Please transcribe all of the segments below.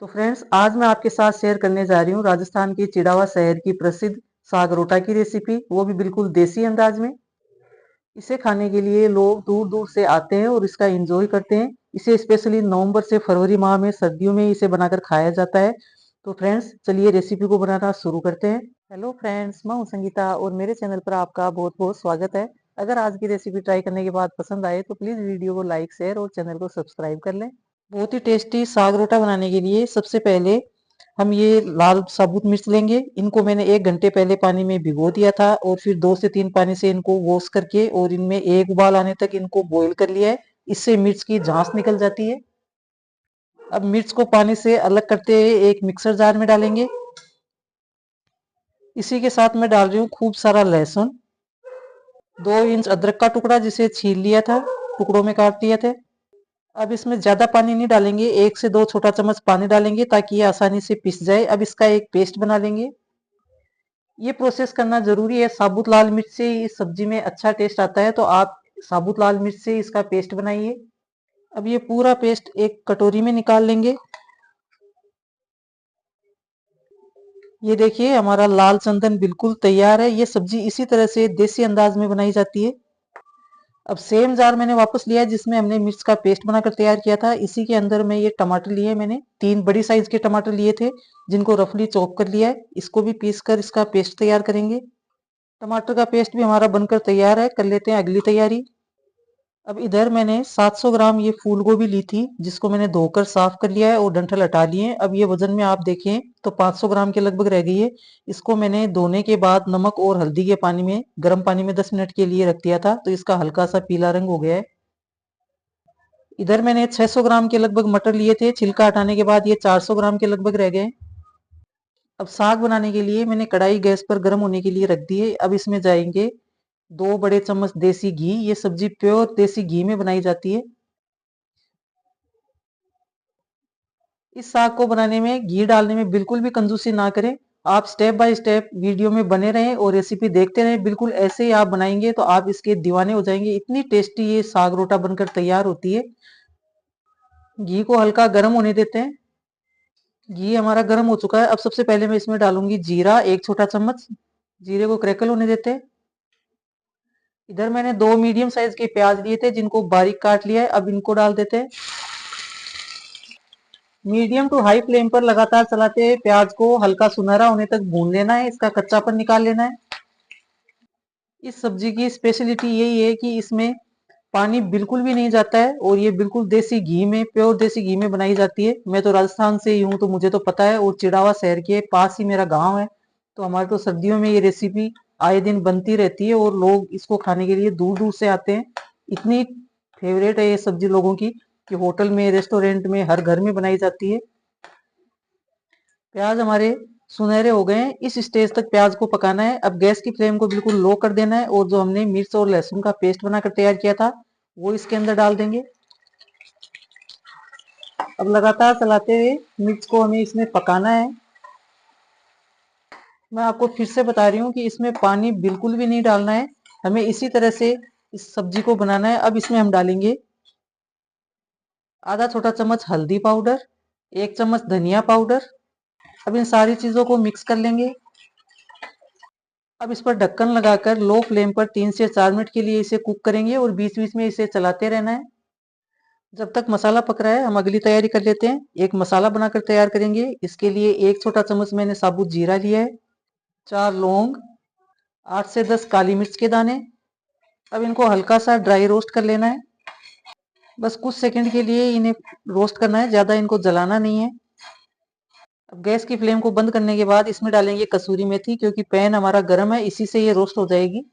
तो फ्रेंड्स, आज मैं आपके साथ शेयर करने जा रही हूँ राजस्थान के चिड़ावा शहर की प्रसिद्ध साग रोटा की रेसिपी, वो भी बिल्कुल देसी अंदाज में। इसे खाने के लिए लोग दूर दूर से आते हैं और इसका एंजॉय करते हैं। इसे स्पेशली नवंबर से फरवरी माह में, सर्दियों में इसे बनाकर खाया जाता है। तो फ्रेंड्स, चलिए रेसिपी को बनाना शुरू करते हैं। हेलो फ्रेंड्स, मैं हूँ संगीता और मेरे चैनल पर आपका बहुत बहुत स्वागत है। अगर आज की रेसिपी ट्राई करने के बाद पसंद आए तो प्लीज वीडियो को लाइक, शेयर और चैनल को सब्सक्राइब कर लें। बहुत ही टेस्टी साग रोटा बनाने के लिए सबसे पहले हम ये लाल साबुत मिर्च लेंगे। इनको मैंने 1 घंटे पहले पानी में भिगो दिया था और फिर 2 से 3 पानी से इनको वॉश करके और इनमें एक उबाल आने तक इनको बॉईल कर लिया है। इससे मिर्च की झांस निकल जाती है। अब मिर्च को पानी से अलग करते हुए एक मिक्सर जार में डालेंगे। इसी के साथ मैं डाल रही हूँ खूब सारा लहसुन, 2 इंच अदरक का टुकड़ा जिसे छील लिया था, टुकड़ों में काट दिए थे। अब इसमें ज्यादा पानी नहीं डालेंगे, 1 से 2 छोटा चम्मच पानी डालेंगे ताकि ये आसानी से पिस जाए। अब इसका एक पेस्ट बना लेंगे। ये प्रोसेस करना जरूरी है, साबुत लाल मिर्च से इस सब्जी में अच्छा टेस्ट आता है, तो आप साबुत लाल मिर्च से इसका पेस्ट बनाइए। अब ये पूरा पेस्ट एक कटोरी में निकाल लेंगे। ये देखिए, हमारा लाल चंदन बिल्कुल तैयार है। ये सब्जी इसी तरह से देसी अंदाज में बनाई जाती है। अब सेम जार मैंने वापस लिया है जिसमें हमने मिर्च का पेस्ट बनाकर तैयार किया था। इसी के अंदर मैं ये टमाटर लिए, मैंने 3 बड़ी साइज के टमाटर लिए थे जिनको रफली चॉप कर लिया है। इसको भी पीस कर इसका पेस्ट तैयार करेंगे। टमाटर का पेस्ट भी हमारा बनकर तैयार है। कर लेते हैं अगली तैयारी। अब इधर मैंने 700 ग्राम ये फूल गोभी ली थी जिसको मैंने धोकर साफ कर लिया है और डंठल हटा लिए। अब ये वजन में आप देखें तो 500 ग्राम के लगभग रह गई है। इसको मैंने धोने के बाद नमक और हल्दी के पानी में, गर्म पानी में 10 मिनट के लिए रख दिया था, तो इसका हल्का सा पीला रंग हो गया है। इधर मैंने 600 ग्राम के लगभग मटर लिए थे, छिलका हटाने के बाद ये 400 ग्राम के लगभग रह गए। अब साग बनाने के लिए मैंने कढ़ाई गैस पर गर्म होने के लिए रख दी है। अब इसमें जाएंगे 2 बड़े चम्मच देसी घी। ये सब्जी प्योर देसी घी में बनाई जाती है। इस साग को बनाने में घी डालने में बिल्कुल भी कंजूसी ना करें। आप स्टेप बाय स्टेप वीडियो में बने रहें और रेसिपी देखते रहें। बिल्कुल ऐसे ही आप बनाएंगे तो आप इसके दीवाने हो जाएंगे। इतनी टेस्टी ये साग रोटा बनकर तैयार होती है। घी को हल्का गर्म होने देते हैं। घी हमारा गर्म हो चुका है। अब सबसे पहले मैं इसमें डालूंगी जीरा, 1 छोटा चम्मच। जीरे को क्रैकल होने देते हैं। इधर मैंने 2 मीडियम साइज के प्याज लिए थे जिनको बारीक काट लिया है। अब इनको डाल देते हैं। मीडियम टू हाई फ्लेम पर लगातार चलाते हुए प्याज को हल्का सुनहरा होने तक भून लेना है, इसका कच्चापन निकाल लेना है। इस सब्जी की स्पेशलिटी यही है कि इसमें पानी बिल्कुल भी नहीं जाता है और ये बिल्कुल देसी घी में, प्योर देसी घी में बनाई जाती है। मैं तो राजस्थान से ही हूँ तो मुझे तो पता है, और चिड़ावा शहर के पास ही मेरा गांव है। तो हमारे तो सर्दियों में ये रेसिपी आए दिन बनती रहती है और लोग इसको खाने के लिए दूर दूर से आते हैं। इतनी फेवरेट है ये सब्जी लोगों की कि होटल में, रेस्टोरेंट में, हर घर में बनाई जाती है। प्याज हमारे सुनहरे हो गए हैं। इस स्टेज तक प्याज को पकाना है। अब गैस की फ्लेम को बिल्कुल लो कर देना है और जो हमने मिर्च और लहसुन का पेस्ट बनाकर तैयार किया था वो इसके अंदर डाल देंगे। अब लगातार चलाते हुए मिर्च को हमें इसमें पकाना है। मैं आपको फिर से बता रही हूँ कि इसमें पानी बिल्कुल भी नहीं डालना है। हमें इसी तरह से इस सब्जी को बनाना है। अब इसमें हम डालेंगे ½ छोटा चम्मच हल्दी पाउडर, 1 चम्मच धनिया पाउडर। अब इन सारी चीजों को मिक्स कर लेंगे। अब इस पर ढक्कन लगाकर लो फ्लेम पर 3 से 4 मिनट के लिए इसे कुक करेंगे और बीच बीच में इसे चलाते रहना है। जब तक मसाला पक रहा है हम अगली तैयारी कर लेते हैं। एक मसाला बनाकर तैयार करेंगे। इसके लिए 1 छोटा चम्मच मैंने साबुत जीरा लिया है, 4 लौंग, 8 से 10 काली मिर्च के दाने। अब इनको हल्का सा ड्राई रोस्ट कर लेना है। बस कुछ सेकंड के लिए इन्हें रोस्ट करना है, ज्यादा इनको जलाना नहीं है। अब गैस की फ्लेम को बंद करने के बाद इसमें डालेंगे कसूरी मेथी, क्योंकि पैन हमारा गर्म है, इसी से ये रोस्ट हो जाएगी।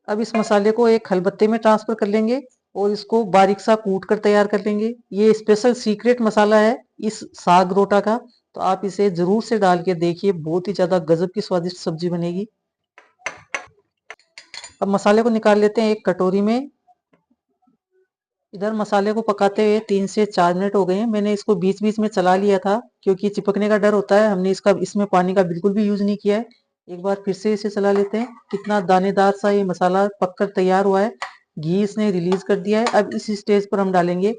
अब इस मसाले को एक खलबत्ते में ट्रांसफर कर लेंगे और इसको बारीक सा कूट कर तैयार कर लेंगे। ये स्पेशल सीक्रेट मसाला है इस साग रोटा का, तो आप इसे जरूर से डाल के देखिए, बहुत ही ज्यादा गजब की स्वादिष्ट सब्जी बनेगी। अब मसाले को निकाल लेते हैं एक कटोरी में। इधर मसाले को पकाते हुए 3 से 4 मिनट हो गए हैं। मैंने इसको बीच बीच में चला लिया था क्योंकि चिपकने का डर होता है। हमने इसमें पानी का बिल्कुल भी यूज नहीं किया है। एक बार फिर से इसे चला लेते हैं। कितना दानेदार सा ये मसाला पककर तैयार हुआ है। घी इसने रिलीज कर दिया है। अब इस स्टेज पर हम डालेंगे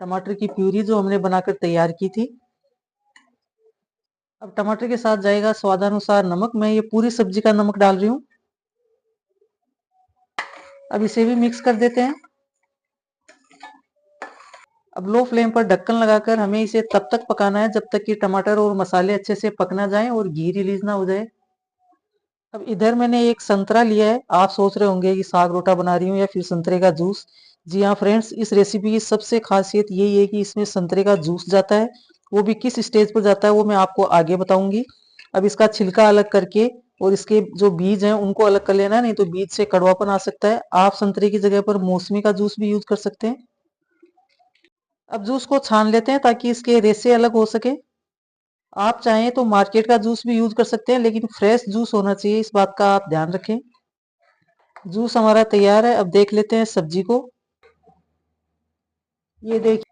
टमाटर की प्यूरी जो हमने बनाकर तैयार की थी। अब टमाटर के साथ जाएगा स्वादानुसार नमक। मैं ये पूरी सब्जी का नमक डाल रही हूँ। अब इसे भी मिक्स कर देते हैं। अब लो फ्लेम पर ढक्कन लगाकर हमें इसे तब तक पकाना है जब तक कि टमाटर और मसाले अच्छे से पक ना जाएं और घी रिलीज ना हो जाए। अब इधर मैंने एक संतरा लिया है। आप सोच रहे होंगे कि साग रोटा बना रही हूँ या फिर संतरे का जूस। जी हाँ फ्रेंड्स, इस रेसिपी की सबसे खासियत यही है कि इसमें संतरे का जूस जाता है। वो भी किस स्टेज पर जाता है वो मैं आपको आगे बताऊंगी। अब इसका छिलका अलग करके और इसके जो बीज हैं उनको अलग कर लेना है, नहीं तो बीज से कड़वापन आ सकता है। आप संतरे की जगह पर मौसमी का जूस भी यूज कर सकते हैं। अब जूस को छान लेते हैं ताकि इसके रेसे अलग हो सके। आप चाहें तो मार्केट का जूस भी यूज कर सकते हैं, लेकिन फ्रेश जूस होना चाहिए, इस बात का आप ध्यान रखें। जूस हमारा तैयार है। अब देख लेते हैं सब्जी को। ये देखिए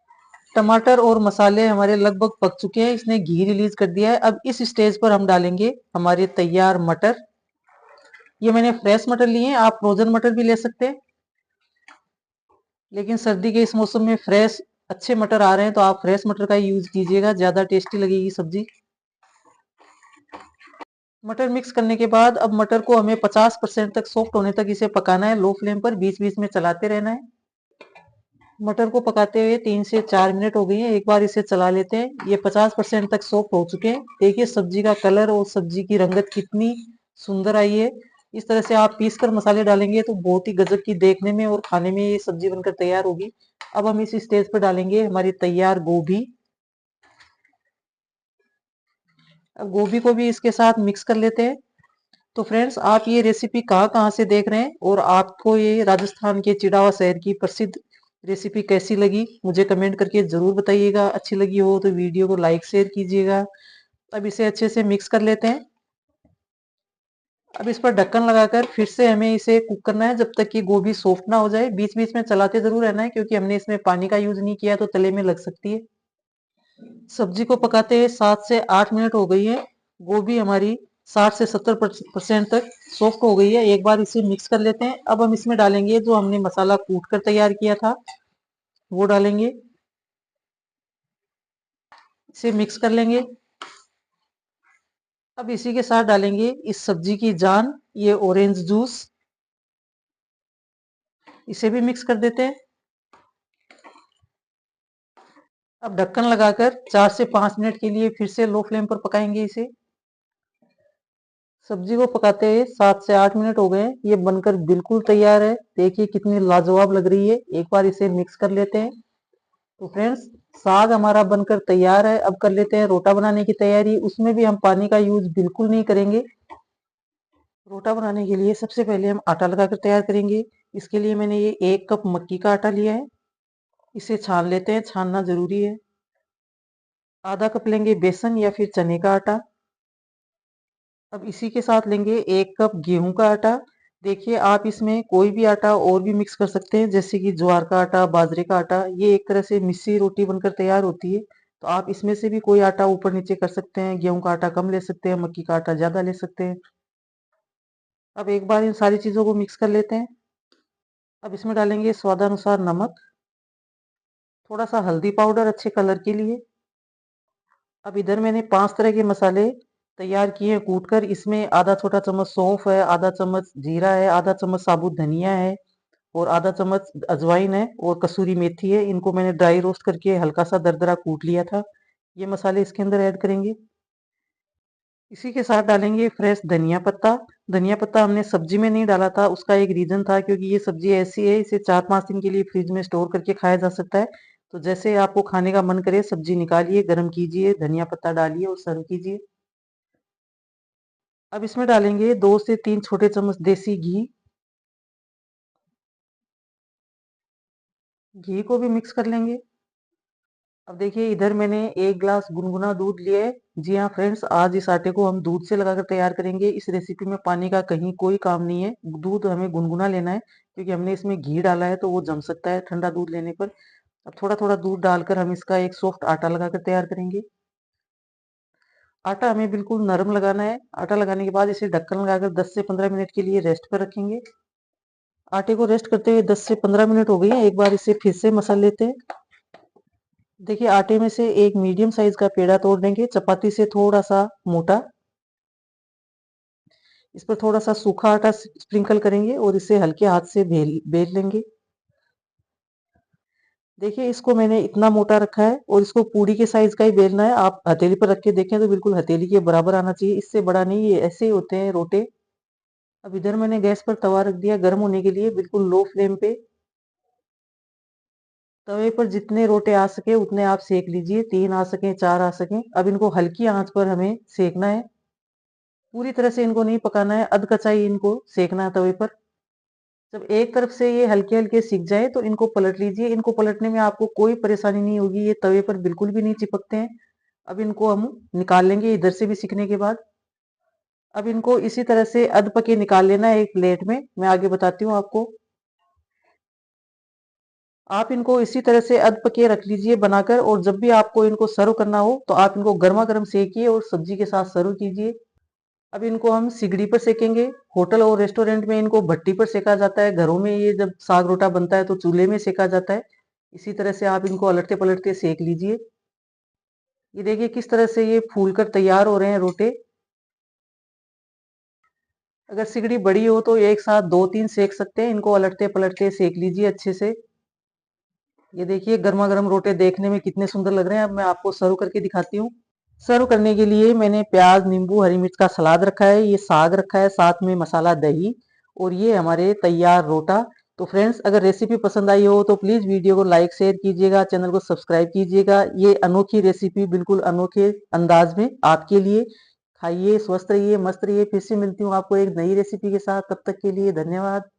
टमाटर और मसाले हमारे लगभग पक चुके हैं। इसने घी रिलीज कर दिया है। अब इस स्टेज पर हम डालेंगे हमारे तैयार मटर। ये मैंने फ्रेश मटर लिए हैं, आप फ्रोजन मटर भी ले सकते हैं, लेकिन सर्दी के इस मौसम में फ्रेश अच्छे मटर आ रहे हैं तो आप फ्रेश मटर का ही यूज कीजिएगा, ज्यादा टेस्टी लगेगी सब्जी। मटर मिक्स करने के बाद अब मटर को हमें 50% तक सॉफ्ट होने तक इसे पकाना है। लो फ्लेम पर बीच बीच में चलाते रहना है। मटर को पकाते हुए 3 से 4 मिनट हो गई है। एक बार इसे चला लेते हैं। ये 50% तक सॉफ्ट हो चुके हैं। देखिए सब्जी का कलर और सब्जी की रंगत कितनी सुंदर आई है। इस तरह से आप पीस कर मसाले डालेंगे तो बहुत ही गजब की देखने में और खाने में ये सब्जी बनकर तैयार होगी। अब हम इस स्टेज पर डालेंगे हमारी तैयार गोभी। अब गोभी को भी इसके साथ मिक्स कर लेते हैं। तो फ्रेंड्स, आप ये रेसिपी कहाँ कहाँ से देख रहे हैं और आपको ये राजस्थान के चिड़ावा शहर की प्रसिद्ध रेसिपी कैसी लगी मुझे कमेंट करके जरूर बताइएगा। अच्छी लगी हो तो वीडियो को लाइक शेयर कीजिएगा। अब इसे अच्छे से मिक्स कर लेते हैं। अब इस पर ढक्कन लगाकर फिर से हमें इसे कुक करना है जब तक कि गोभी सॉफ्ट ना हो जाए। बीच बीच में चलाते जरूर रहना है क्योंकि हमने इसमें पानी का यूज नहीं किया तो तले में लग सकती है। सब्जी को पकाते हुए 7 से 8 मिनट हो गई है। गोभी हमारी 60 से 70% तक सॉफ्ट हो गई है। एक बार इसे मिक्स कर लेते हैं। अब हम इसमें डालेंगे जो हमने मसाला कूट कर तैयार किया था, वो डालेंगे। इसे मिक्स कर लेंगे। अब इसी के साथ डालेंगे इस सब्जी की जान, ये ऑरेंज जूस। इसे भी मिक्स कर देते हैं। अब ढक्कन लगाकर 4 से 5 मिनट के लिए फिर से लो फ्लेम पर पकाएंगे इसे। सब्जी को पकाते हुए 7 से 8 मिनट हो गए हैं। ये बनकर बिल्कुल तैयार है। देखिए कितनी लाजवाब लग रही है। एक बार इसे मिक्स कर लेते हैं। तो फ्रेंड्स, साग हमारा बनकर तैयार है। अब कर लेते हैं रोटा बनाने की तैयारी। उसमें भी हम पानी का यूज बिल्कुल नहीं करेंगे। रोटा बनाने के लिए सबसे पहले हम आटा लगाकर तैयार करेंगे। इसके लिए मैंने ये 1 कप मक्की का आटा लिया है। इसे छान लेते हैं, छानना जरूरी है। आधा कप लेंगे बेसन या फिर चने का आटा। अब इसी के साथ लेंगे 1 कप गेहूं का आटा। देखिए आप इसमें कोई भी आटा और भी मिक्स कर सकते हैं, जैसे कि ज्वार का आटा, बाजरे का आटा। ये एक तरह से मिस्सी रोटी बनकर तैयार होती है। तो आप इसमें से भी कोई आटा ऊपर नीचे कर सकते हैं। गेहूं का आटा कम ले सकते हैं, मक्की का आटा ज्यादा ले सकते हैं। अब एक बार इन सारी चीजों को मिक्स कर लेते हैं। अब इसमें डालेंगे स्वादानुसार नमक, थोड़ा सा हल्दी पाउडर अच्छे कलर के लिए। अब इधर मैंने 5 तरह के मसाले तैयार किए हैं कूट कर। इसमें आधा छोटा चम्मच सौंफ है, आधा चम्मच जीरा है, आधा चम्मच साबुत धनिया है और आधा चम्मच अजवाइन है और कसूरी मेथी है। इनको मैंने ड्राई रोस्ट करके हल्का सा दरदरा कूट लिया था। ये मसाले इसके अंदर ऐड करेंगे। इसी के साथ डालेंगे फ्रेश धनिया पत्ता। धनिया पत्ता हमने सब्जी में नहीं डाला था, उसका एक रीजन था क्योंकि ये सब्जी ऐसी है, इसे 4-5 दिन के लिए फ्रिज में स्टोर करके खाया जा सकता है। तो जैसे आपको खाने का मन करे सब्जी निकालिए, गर्म कीजिए, धनिया पत्ता डालिए और सर्व कीजिए। अब इसमें डालेंगे 2 से 3 छोटे चम्मच देसी घी। घी को भी मिक्स कर लेंगे। अब देखिए इधर मैंने 1 गिलास गुनगुना दूध लिया है। जी हाँ फ्रेंड्स, आज इस आटे को हम दूध से लगाकर तैयार करेंगे। इस रेसिपी में पानी का कहीं कोई काम नहीं है। दूध हमें गुनगुना लेना है क्योंकि हमने इसमें घी डाला है तो वो जम सकता है ठंडा दूध लेने पर। अब थोड़ा थोड़ा दूध डालकर हम इसका एक सॉफ्ट आटा लगाकर तैयार करेंगे। आटा हमें बिल्कुल नरम लगाना है। आटा लगाने के बाद इसे ढक्कन लगाकर 10 से 15 मिनट के लिए रेस्ट पर रखेंगे। आटे को रेस्ट करते हुए 10 से 15 मिनट हो गई है। एक बार इसे फिर से मसल लेते हैं। देखिए आटे में से एक मीडियम साइज का पेड़ा तोड़ देंगे, चपाती से थोड़ा सा मोटा। इस पर थोड़ा सा सूखा आटा स्प्रिंकल करेंगे और इसे हल्के हाथ से बेल बेल लेंगे। देखिए इसको मैंने इतना मोटा रखा है और इसको पूरी के साइज का ही बेलना है। आप हथेली पर रख के देखें तो बिल्कुल हथेली के बराबर आना चाहिए, इससे बड़ा नहीं। ये ऐसे ही होते हैं रोटे। अब इधर मैंने गैस पर तवा रख दिया गर्म होने के लिए, बिल्कुल लो फ्लेम पे। तवे पर जितने रोटे आ सके उतने आप सेक लीजिए, 3 आ सकें 4 आ सकें। अब इनको हल्की आंच पर हमें सेकना है, पूरी तरह से इनको नहीं पकाना है, अध कच्चा ही इनको सेकना है तवे पर। जब एक तरफ से ये हल्के हल्के सिक जाए तो इनको पलट लीजिए। इनको पलटने में आपको कोई परेशानी नहीं होगी, ये तवे पर बिल्कुल भी नहीं चिपकते हैं। अब इनको हम निकाल लेंगे इधर से भी सिकने के बाद। अब इनको इसी तरह से अध पके निकाल लेना है एक प्लेट में। मैं आगे बताती हूँ आपको। आप इनको इसी तरह से अध पके रख लीजिए बनाकर, और जब भी आपको इनको सर्व करना हो तो आप इनको गर्मा गर्म सेकिए और सब्जी के साथ सर्व कीजिए। अब इनको हम सिगड़ी पर सेकेंगे। होटल और रेस्टोरेंट में इनको भट्टी पर सेका जाता है, घरों में ये जब साग रोटा बनता है तो चूल्हे में सेका जाता है। इसी तरह से आप इनको अलटते पलटते सेक लीजिए। ये देखिए किस तरह से ये फूल कर तैयार हो रहे हैं रोटे। अगर सिगड़ी बड़ी हो तो एक साथ 2-3 सेक सकते हैं। इनको अलटते पलटते सेक लीजिए अच्छे से। ये देखिए गर्मा गर्म रोटे देखने में कितने सुंदर लग रहे हैं। अब मैं आपको सर्व करके दिखाती हूँ। सर्व करने के लिए मैंने प्याज नींबू हरी मिर्च का सलाद रखा है, ये साग रखा है, साथ में मसाला दही, और ये हमारे तैयार रोटा। तो फ्रेंड्स अगर रेसिपी पसंद आई हो तो प्लीज वीडियो को लाइक शेयर कीजिएगा, चैनल को सब्सक्राइब कीजिएगा। ये अनोखी रेसिपी बिल्कुल अनोखे अंदाज में आपके लिए। खाइए, स्वस्थ रहिए, मस्त रहिए। फिर से मिलती हूँ आपको एक नई रेसिपी के साथ। तब तक के लिए धन्यवाद।